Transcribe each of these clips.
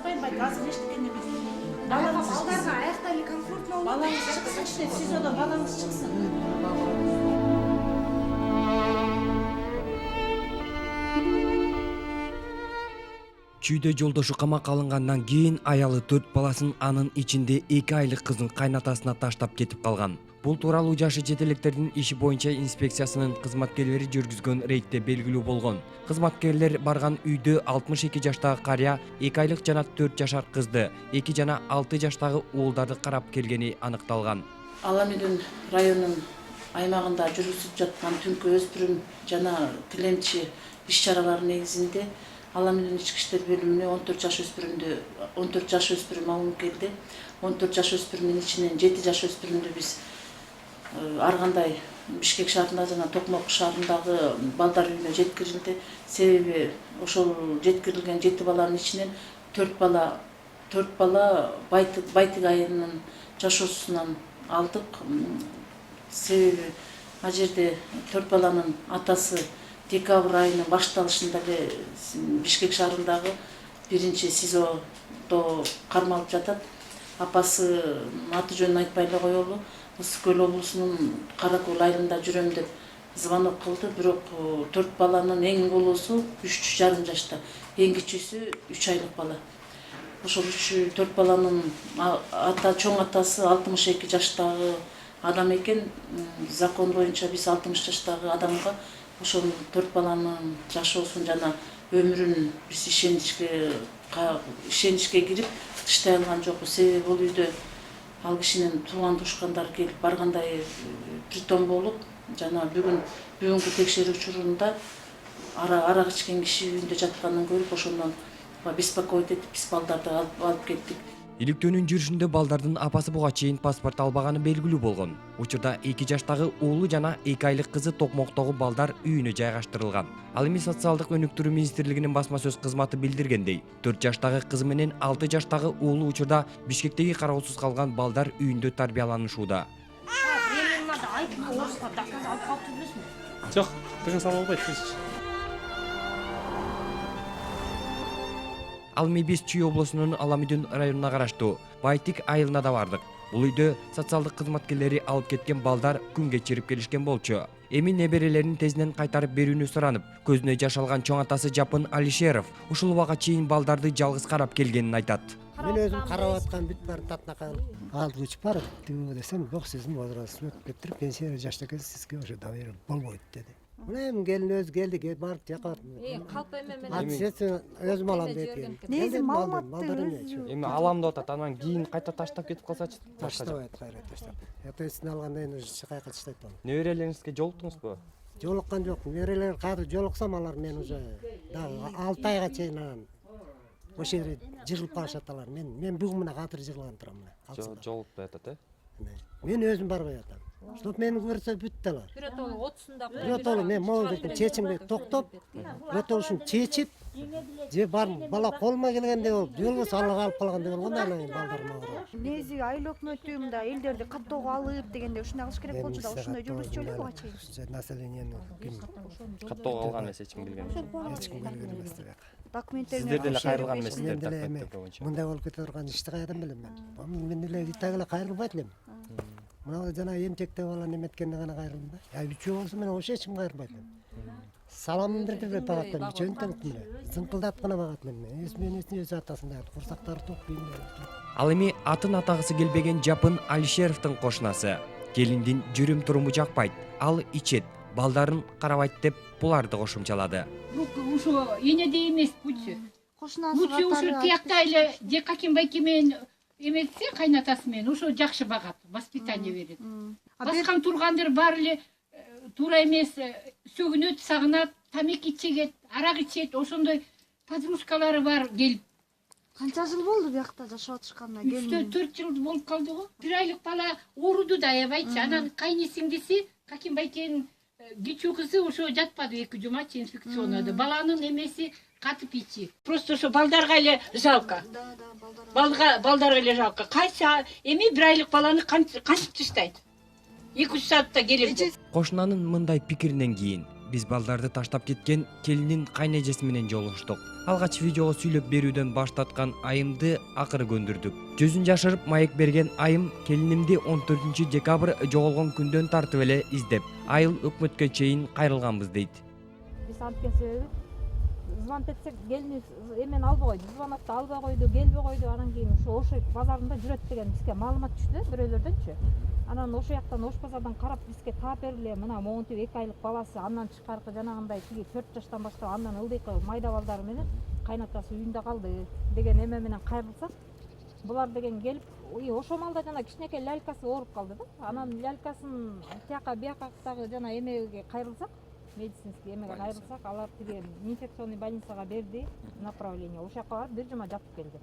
Коркпойм, байке, азыр эчтекен эмес. Балдарга аякта эле комфортно болот. Балаңыз чыксынчы, СИЗОдон балаңыз чыксын. Чүйдө жолдошу камакка алынгандан кийин аялы 4 баласын, анын ичинде 2 айлык кызын кайнатасына таштап кетип калган. Бул тууралуу жашы чет электердин иши боюнча инспекциясынын кызматкерлери жүргүзгөн рейдте белгилүү болгон. Кызматкерлер барган үйдө 62 жаштагы карыя 2 айлык жана 4 жашар кызды, 2 жана 6 жаштагы уулдарды карап келгени аныкталган. Аламидин районунун аймагында жүргүзүлүп жаткан түнкү өспүрүм жана тилемчи иш-чаралар негизинде Аламидин ички иштер бөлүмүнө 14 жаш өспүрүм алынып келди. 14 жаш өспүрүмдүн ичинен 7 жаш өспүрүмдү биз ар кандай Бишкек шаарында жана Токмок шаарындагы балдар үйүнө жеткирилди. Себеби ошол жеткирилген 7 баланын ичинен 4 бала Байтык айылынын жашоосунан алдык. Себеби ал жерде 4 баланын атасы декабрь айынын башталышында эле Бишкек шаарындагы биринчи СИЗОдо кармалып жатат. Апасы аты жөнүн айтпай эле коелу. Ысык Көл облусунун Каракөл айылында жүрөм деп звонок кылды, бирок 4 баланын эң улуусу 3,5 жашта, эң кичүүсү 3 айлык бала. Ошол 4 баланын чоң атасы 62 жаштагы адам экен. Закон боюнча биз 60 жаштагы адамга ошол 4 баланын жашоосун жана өмүрүн биз ишеничке кирип тыштай алган жокпуз. Себеби бул үйдө ал кишинин тууган тушкандары келип баргандай притон болуп, жана бүгүнкү текшерүү учурунда арак ичкен киши үйүндө жатканын көрүп, ошондон беспокоить этип биз балдарды алып кеттик. Иликтөөнүн жүрүшүндө балдардын апасы буга чейин паспорт албаганы белгилүү болгон. Учурда 2 жаштагы уулу жана 2 айлык кызы Токмоктогу балдар үйүнө жайгаштырылган. Ал эми социалдык өнүктүрүү министрлигинин басма сөз кызматы билдиргендей, 4 жаштагы кызы менен 6 жаштагы уулу учурда Бишкектеги кароосуз калган балдар үйүндө тарбияланышууда. Жок, тыгын салып албайт. Ал эми биз Чүй облусунун Аламидин районуна караштуу Байтык айылына да бардык. Бул үйдө социалдык кызматкерлери алып кеткен балдар күн кечирип келишкен болчу. Эми неберелерин тезинен кайтарып берүүнү суранып, көзүнө жаш алган чоң атасы Жапын Алишеров ушул убага чейин балдарды жалгыз карап келгенин айтат. Мен өзүм карап аткан бүт бар татнакан алдыгыч бар. Тигүү десем, "Жок, сиздин возрастыңыз өтүп кетип, пенсия жашта экенсиз, сизге ошо доверие болбойт" деди. Мына келин өзү келди, барып жакат. Калп эме Атсети өзүм алам деди. негизи маалыматты Эми алам деп атат, анан кийин кайта таштап кетип калсачы? Таштабайт, кайра таштап. Этесин алгандан кийин уже кайка таштайт ал. Неберелериңизге жолуктуңузбу? Жолуккан жок. Неберелер кадыр жолуксам алар мен уже 6 айга чейин анан ошол жерде жыгылып калышат алар. Мен бүгүн мына кадыр жыгылган турам мына. Жолукпай атат, э? Мен өзүм барбай атам. Чтоб мени көрсө бүттү алар. биротолу отусунда Биротолу мен могул дейтин чечимге токтоп, биротолушун чечип, же бар бала колума келгенде болуп, же болбосо Аллага алып калгандай болгондо анан кийин балдарым агырат. негизи айыл өкмөтү мындай элдерди каттоого алып дегенде ушундай кылыш керек болчу да, ушундай жүргүзчү эле буга чейин. Населениени Каттоого алган эмес эч ким билген. эч ким келген эмес деп. Документтерин Сиздер деле кайрылган Мен эмессиздер деле эми документтер боюнча. мындай болуп кете турган ишти кайдан билем мен. Мен деле итак эле кайрылбайт элем. Мына жана эмчекте бала неметкенде гана кайрылдым да. Үчөө болсо мен ошо эч ким кайрылбайт элем. Салам берди деп багаттым, үчөөнү тең эле. Зыңкылдап гана багат мен. Мен өзү атасында курсактары топ кийинде. Ал эми атын атагысы келбеген Жапын Алишеровдун кошунасы. Келиндин жүрүм туруму жакпайт, ал ичет, балдарын карабайт деп буларды кошумчалады. Ушо энеде эмес лучше. Кошунасы Лучше ушу тиякта эле Жекаким байке менен эметсе, кайнатасы менен ошо жакшы багат, воспитание берет. Баскан тургандыр баары эле туура эмес, сөгүнөт, сагынат, тамеки чегет, арак ичет, ошондой подружкалары бар келип. Канча жыл болду биякта жашап атышканына? 3-4 жыл болуп калды го. 1 айлык бала ооруду да, аябайчы. Анан кайны сиңдиси Каким байкенин кичүү кызы ошо жатпады 2 жумачы инфекционада. Баланын эмеси катып ичи. Просто ошо балдарга эле жалко. Балдарга эле жалко. Кайсы эми 1 айлык баланы кантип таштайт? 2-3 саатта келем. Кошунанын мындай пикиринен кийин биз балдарды таштап кеткен келинин кайнэжеси менен жолугуштук. Алгач видеого сүйлөп берүүдөн баш тарткан айымды акыры көндүрдүк. Жүзүн жашырып маек берген айым келинимди 14 декабрь жоголгон күндөн тартып эле издеп, айыл өкмөткө чейин кайрылганбыз дейт. Биз анткен себеби звонок этсек келини эмен албай койду, звонокду албай койду, келбей койду. Анан кийин Ош базарында жүрөт деген бизге маалымат түштү бирөөлөрдөнчү. Анан ошол жактан Ош базардан карап бизге таап бериле, мына монтип 2 айлык баласы, андан тышкаркы жанагындай тиги 4 жаштан баштап андан ылдыйкы майда балдары менен кайнатасы үйүндө калды деген эме менен кайрылсак, булар деген келип, ошол малда жана кичинекей лялькасы ооруп калды да. Анан лялькасын тияка бияктагы жана эмеге кайрылсак, медицинский эмеге кайрылсак, алар тиги инфекционный больницага берди направление. Ошол жака барып бир жума жатып келди.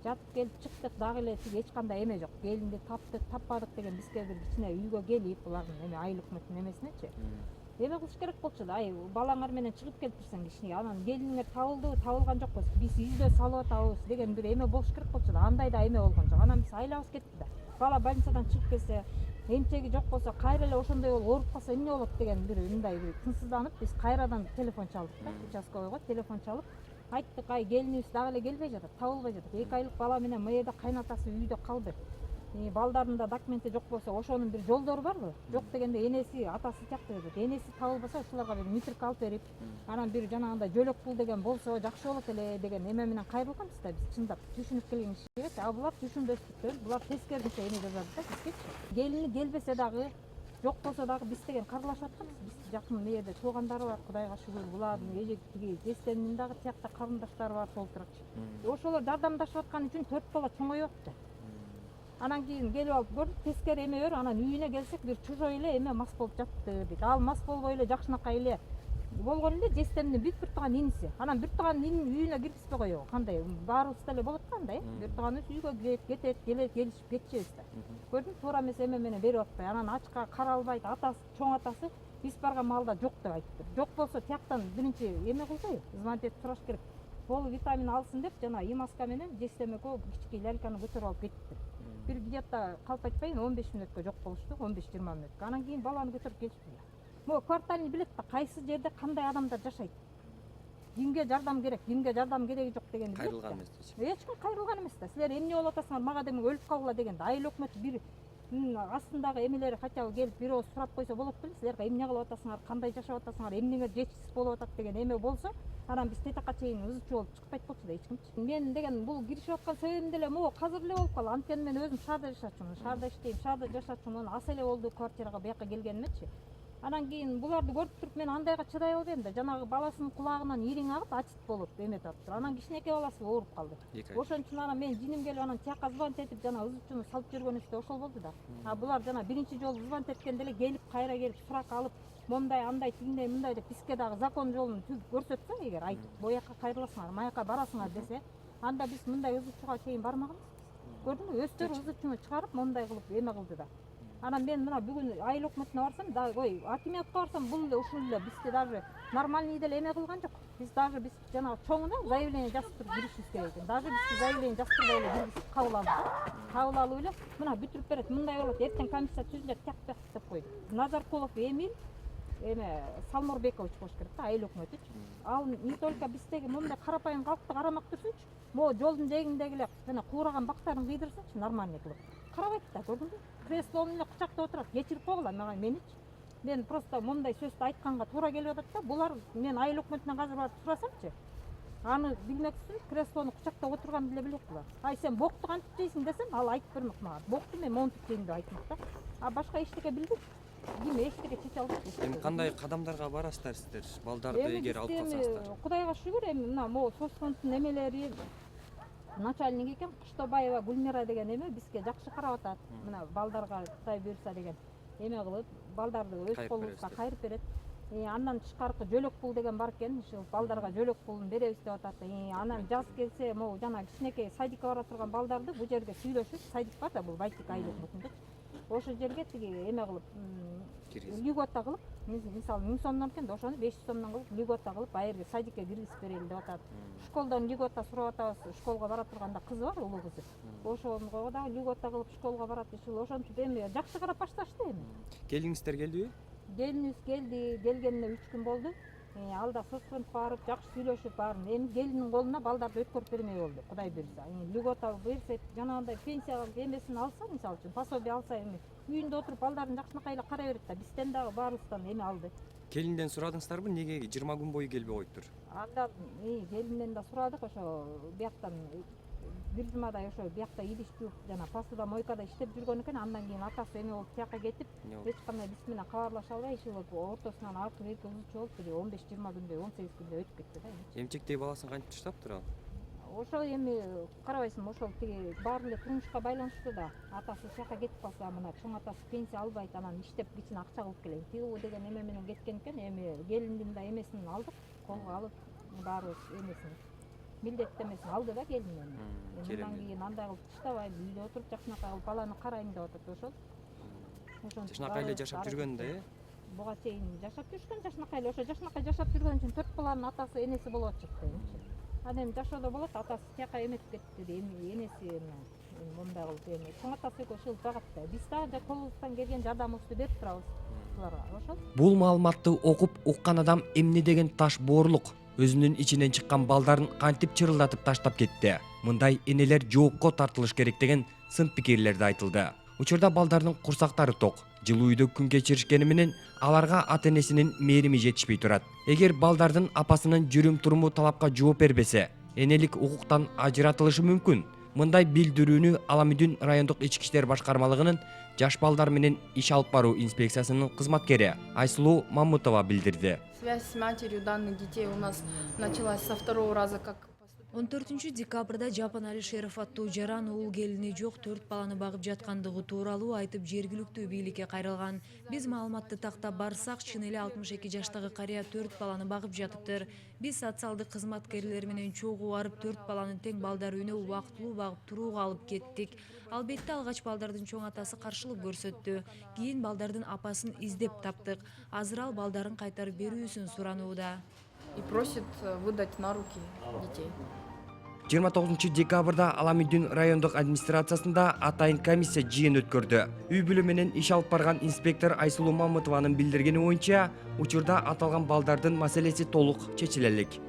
Жатып келип чыктык, дагы эле тиги эч кандай эме жок. Келинди таптык, таппадык деген бизге бир кичине үйгө келип, булардын эме айыл өкмөттүн эмесинечи. Эме кылыш керек болчу да, балаңар менен чыгып келиптирсең кичине, анан келиниңер табылды, табылган жокпу, биз издөө салып атабыз деген бир эме болуш керек болчу да. Андай да эме болгон жок. Анан биз айлабыз кетти да. Бала больницадан чыгып келсе, эмчеги жок болсо, кайра эле ошондой болуп ооруп калса эмне болот деген бир мындай бир тынчсызданып, биз кайрадан телефон чалдык да, участковыйго телефон чалып айттык, келинибиз дагы эле келбей жатат, табылбай жатат. 2 айлык бала менен мыйда кайнатасы үйдө калды. Балдарында документи жок болсо, ошонун бир жолдору барбы? Жок дегенде энеси, атасы тияктуу деп, энеси табылбаса ушуларга бир митрк алып берип, анан бир жанагындай жөлөк пул деген болсо жакшы болот эле деген эме менен кайрылганбыз да биз, чындап түшүнүп келген киши. А булар түшүнбөстүктөн, булар тескерисинче эме жазат да бизгечи. Келини келбесе дагы, жок болсо дагы биз деген карлашып атканбыз. Биз жакын мээде туугандары бар, Кудайга шүгүр, булардын эже тиги жестемдин дагы тиякта карындаштары бар толтуракчы. Ошолор жардамдашып аткан үчүн 4 бала чоңоюп атты. Анан кийин келип алып көрдүк, тескери эме бер, анан үйүнө келсек бир чужой эле эме мас болуп жатты дейт. Ал мас болбой эле жакшынакай эле болгон эле жестемдин бүт бир тууган иниси. Анан бир тууганын үйүнө киргизбей коебу. Кандай баарыбызда эле болот да андай, бир тууганыбыз үйгө кетет, келет, келишип кетчүбүз да. Көрдүң, туура эмес эме менен берип атпай. Анан ачка кара албайт, атасы, чоң атасы биз барган маалда жок деп айтты. Жок болсо тияктан биринчи эме кылбайбы? Звонок этип сураш керек. Пол витамин алсын деп жана имаска менен жестемеге кичикей ляльканы көтөрүп алып кетиптир. Бир где-то калп айтпайын 15 мүнөткө жок болушту, 15-20 мүнөткө. Анан кийин баланы көтөрүп келишти. Могу кварталны билет да, кайсы жерде кандай адамдар жашайт. Кимге жардам керек, кимге жардам кереги жок дегенди билет. Кайрылган эмес дейчи. Эч ким кайрылган эмес да. Силер эмне болуп атасыңар, мага деме өлүп калгыла дегенде айыл өкмөт бир астындагы эмелери хотя бы келип бирөө сурап койсо болот беле, силерге эмне кылып атасыңар, кандай жашап атасыңар, эмнеңер жетишсиз болуп атат деген эме болсо, анан биз тетакка чейин ызычуу болуп чыкпайт болчу да эч кимчи. Мен деген бул киришип аткан себебим деле могу казыр эле болуп калды. Анткени мен өзүм шаарда жашачумун, шаарда иштейм, шаарда жашачумун. Ас эле болду квартирага буяка келгенимечи. Анан кийин буларды көрүп туруп мен андайга чыдай албайм да. Жанагы баласынын кулагынан ириң агып, ачыт болуп эметип атыптыр. Анан кичинекей баласы ооруп калды. Ошон үчүн анан мен жиним келип анан тияка звонок этип жана ызычууну салып жибергөнүбүз да ошол болду да. А булар жана биринчи жолу звонок эткенде эле келип, кайра келип сурак алып, момундай, андай, тигиндей, мындай деп бизге дагы закон жолун көрсөтсө, эгер айтып, бояка кайрыласыңар, маяка барасыңар десе, анда биз мындай ызычууга чейин бармаганбыз. Көрдүңбү? Өздөрү ызычууну чыгарып, момундай кылып эме кылды да. Анан мен мына бүгүн айыл өкмөтүнө барсам, да ой, акимиятка барсам, бул эле ушул эле бизге даже нормальный деле эме кылган жок. Биз жана чоңуна заявление жазып туруп киришибиз керек экен. Даже биз заявление жаздырбай эле киргизип кабыл алдык. Кабыл алып эле мына бүтүрүп берет, мындай болот, эртең комиссия түзүлөт, тияк деп койду. Назаркулов Эмиль эме Салморбекович болуш керек да, айыл өкмөтүчү. Ал не только биздеги момундай карапайым калкты карамак турсунчу, могу жолдун жээгиндеги эле жана куураган бактарын кыйдырсынчы, нормальный кылып. Карабайт да, көрдүңбү? Креслонун эле кучактап отурат, кечирип койгула меничи. Мен просто момундай сөздү айтканга туура келип атат да. Булар мен айыл өкмөтүнөн азыр барып сурасамчы, аны билмекчисиң, креслону кучактап отурганын деле билет булар. Ай сен бокту кантип жейсиң десем, ал айтып бермек мага. Бокту мен монтип жейм деп айтмак да. А башка эчтеке билбейт. Ким эчтеке чече албайт. Эми кандай кадамдарга барасыздар сиздер? Балдарды эгер алып калсаңыздар. Кудайга шүгүр, эми мына могу соцфонддун эмелери начальник экен, Кыштобаева Гүлмира деген эме бизге жакшы карап атат. Мына балдарга Кудай буйрса деген эме кылып, балдарды өз колубузга кайрып берет. Андан тышкаркы жөлөк пул деген бар экен, ушул балдарга жөлөк пулун беребиз деп атат. Анан жаз келсе, могу жана кичинекей садикке бара турган балдарды бу жерге сүйлөшүп, садик бар да, бул Байтик айыл өкмөтүндө. Ошол жерге тиги эме кылып, льгота кылып, мисалы 1000 сомдон экен да, ошону 500 сомдон кылып льгота кылып, айыркы садикке киргизип берели деп атат. Школдон льгота сурап атабыз, школго бара турганда кызы бар, улуу кызы. Ошого дагы льгота кылып школго барат ушул. Ошентип эми жакшы карап башташты эми. Келиңиздер келдиби? келинибиз келгенине 3 күн болду. Алда сосконуп барып, жакшы сүйлөшүп барын. Эми келиндин колуна балдарды өткөрүп бермей болду, Кудай буйрса. Льгота берсе, жанагындай пенсия эмесин алса, мисалы үчүн, пособие алса эми үйүндө отуруп балдарын жакшынакай эле карай берет да. Бизден дагы баарыбыздан эми алды. Келинден сурадыңыздарбы, неге 20 күн бою келбей коюптур? Анда келинден да сурадык, ошо бияктан бир жумадай ошо биякта идиш жууп жана посуда мойкада иштеп жүргөн экен. Андан кийин атасы эме болуп тияка кетип, эч кандай биз менен кабарлаша албай, иши болуп ортосунан артып эрке узучу болуп, бир 15-20 күндөй, 18 күндөй өтүп кетти да. Эмчектеги баласын кантип таштаптыр ал? Ошо эми карабайсыңбы, ошол тиги баары эле турмушка байланыштуу да. Атасы тияка кетип калса, мына чоң атасы пенсия албайт, анан иштеп кичине акча кылып келейин. Тигүү деген эме менен кеткен экен. Эми келиндин да эмесин алдык, колго алып, баарыбыз эмесин милдеттемесин алды да келинден. Андан кийин андай кылып таштабайм, үйдө отуруп жакшынакай кылып баланы карайм деп атат ошол. Жакшынакай эле жашап жүргөндө, буга чейин жашап жүргөн, жакшынакай эле ошо жакшынакай жашап жүргөн үчүн 4 баланын атасы энеси болуп атышты. Анан эми жашоодо болот, атасы тияка эметип кетти, эми энеси эми мындай кылып эми чоң атасы экөө ушул багат да. Биз дагы колубуздан келген жардамыбызды берип турабыз буларга, ошол. Бул маалыматты окуп уккан адам эмне деген таш боорлук өзүнүн ичинен чыккан балдарын кантип чырылдатып таштап кетти? Мындай энелер жоопко тартылыш керек деген сын пикирлерди айтылды. Учурда балдардын курсактары ток. Жылуу үйдө күн кечиришкени менен аларга ата-энесинин мээрими жетишпей турат. Эгер балдардын апасынын жүрүм-туруму талапка жооп бербесе, энелик укуктан ажыратылышы мүмкүн. Мындай билдирүүнү Аламүдүн райондук ички иштер башкармалыгынын жаш балдар менен иш алып баруу инспекциясынын кызматкери Айсулуу Мамутова билдирди. Связь с матерью данных детей у нас началась со второго раза, как 14 декабрда Жапан Алишеров аттуу жаран уул келини жок 4 баланы багып жаткандыгы тууралуу айтып жергиликтүү бийликке кайрылган. Биз маалыматты тактап барсак, чын эле 62 жаштагы карыя 4 баланы багып жатыптыр. Биз социалдык кызматкерлер менен чогуу барып 4 баланын тең балдар үйүнө убактылуу багып турууга алып кеттик. Албетте алгач балдардын чоң атасы каршылык көрсөттү. Кийин балдардын апасын издеп таптык. Азыр ал балдарын кайтарып берүүсүн суранууда. И просит выдать на руки детей. 29 декабрда Аламүдүн райондук администрациясында атайын комиссия жыйын өткөрдү. Үй бүлө менен иш алып барган инспектор Айсулуу Мамутованын билдиргени боюнча, учурда аталган балдардын маселеси толук чечиле элек.